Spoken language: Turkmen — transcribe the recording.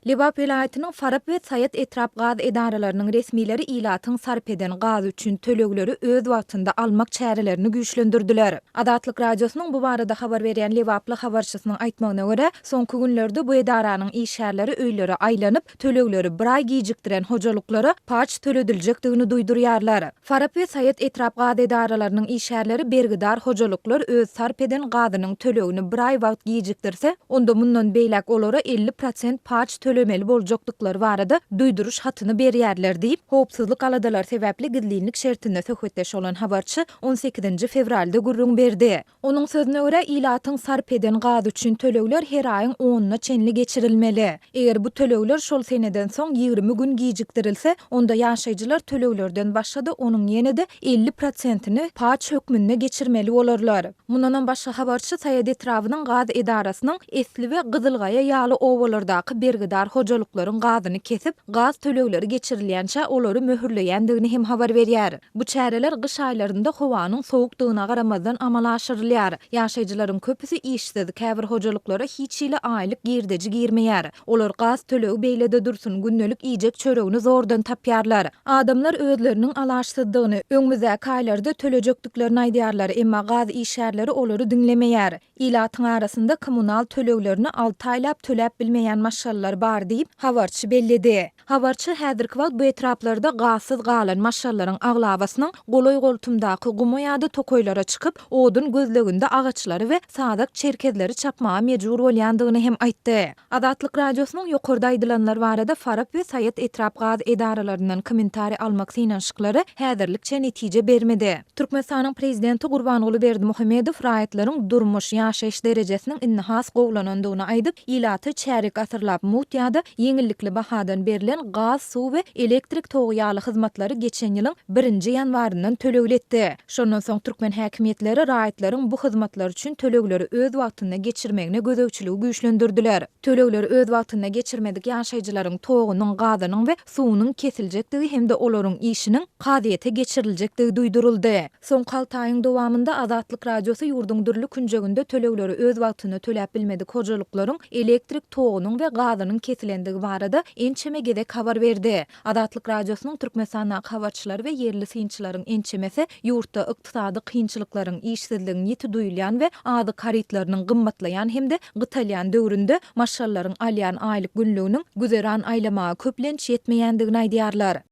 Liwap vilayatynyň Farap we Sayat etrap gaz edaralarynyň resmileri ilatyň sarp eden gaz üçin tölegleri öz wagtynda almak çärelerini güýçlendirdiler. Adatlyk radiosynyň bu barada habar berýän Liwaply habarçysynyň aýtmagyna görä, soňky günlerde bu edaranyň işgärleri öýlere aýlanyp, tölegleri bir ay giýjikdiren hojalyklara paç tölediljakdygyny duýdurýarlar. Farap we Sayat etrap gaz edaralarynyň işgärleri bergidar hojalyklar öz sarp eden gazynyň tölegini bir ay wagt giýjikdirse, onda mundan beýlek olara 50% paç tölemeli boljakdyklary barada duýduruş hatyny berýärler diýip, howpsuzlyk aladalar sebäpli gizlilik şertinde söhbetdeş olan habarçy 18 fevralda gurrun berdi. Onuň sözüne görä, ilatyň sarp eden gaz üçin tölegler her aýyň 10-na çenli geçirilmeli. Eger bu tölegler şol seneden soň 20 gün giýjikdirilse, onda ýaşaýjylar töleglerden başga-da onuň ýene-de 50%-ni paç hökmüne geçirmeli bolarlar. Mundan başga habarçy Sayat etrawynyň gaz edarasynyň Esli we Gyzylgaýa ýaly owalardaky bergidar hojalyklaryň gazyny kesip, gaz tölegleri geçirilýänçe olary möhürleýändigini hem habar berýär. Bu çäreler gyş aýlarynda howanyň sowukdygyna garamazdan amala aşyrylýar. Ýaşaýjylaryň köpüsi işsiz, käbir hojalyklara hiç ile aýlyk girdiji girmeýär. Olar gaz tölegi beýlede dursun, günnelik iýjek çöregini zordan tapýarlar. Adamlar özleriniň alaşsyzdygyny, öňmüzdäki aýlarda tölejekdiklerini aýdýarlar, emma gaz işgärleri olary diňlemeýär. Ilatyň arasynda kommunal töleglerini 6 aýlap töläp bilmeýän maşallar bar diýip habarçy bellidi. Habarçy häzirki wagt bu etraplarda gazsyz galan maşallaryň aglabasynyň goloý goltumdaky gumo ýa-da tokoýlara çykyp, odun gözleginde agaçlary we sadak çerkezleri çapmaga mejbur bolýandygyny hem aýtdy. Adatlyk radiosynyň ýokarda aýdylanlar barada Farap we Sayat etrap gaz edaralarynyň kommentari almak synanşyklary häzirlikçe netije bermedi. Türkmenistanyň prezidenti Gurbanoğlu Berdimuhamedow raýatlaryň durmuş ýaşaýyş derejesiniň innihas gowlanandygyny aýdyp, ilaty çärek asyrlap mut ýa-da ýeňillikli bahadan berilen gaz, suw we elektrik togy ýaly hyzmatlary geçen ýylyň 1-nji ýanwaryndan tölegletdi. Şondan soň türkmen häkimetleri raýatlaryň bu hyzmatlar üçin tölegleri öz wagtynda geçirmegine gözegçiligi güýçlendirdiler. Tölegleri öz wagtynda geçirmedik ýaşaýjylaryň togynyň, gazynyň we suwunyň kesiljekdigi hem-de olaryň işiniň kadyete geçiriljekdigi duýduruldy. Soňky 6 aýyň dowamında Adatlyk radiosy ýurduň dürli künjeginde tölegleri öz wagtynda töläp bilmedik hojalyklaryň elektrik togynyň we gazynyň kesilendigi barada ençeme gedek habar berdi. Adatlyk radiosynyň Türkmenistanyň habarçylary we yerli synçylaryň ençemesi ýurtda ykdysady kynçylyklaryň, işsizligiň ýeti duýulýan we ady karitlarynyň gymmatlaýan hem-de gytalýan döwründe maşallaryň alýan aýlyk günlüğiniň güzeran aýlamaga köplenç ýetmeýändigini aýdýarlar.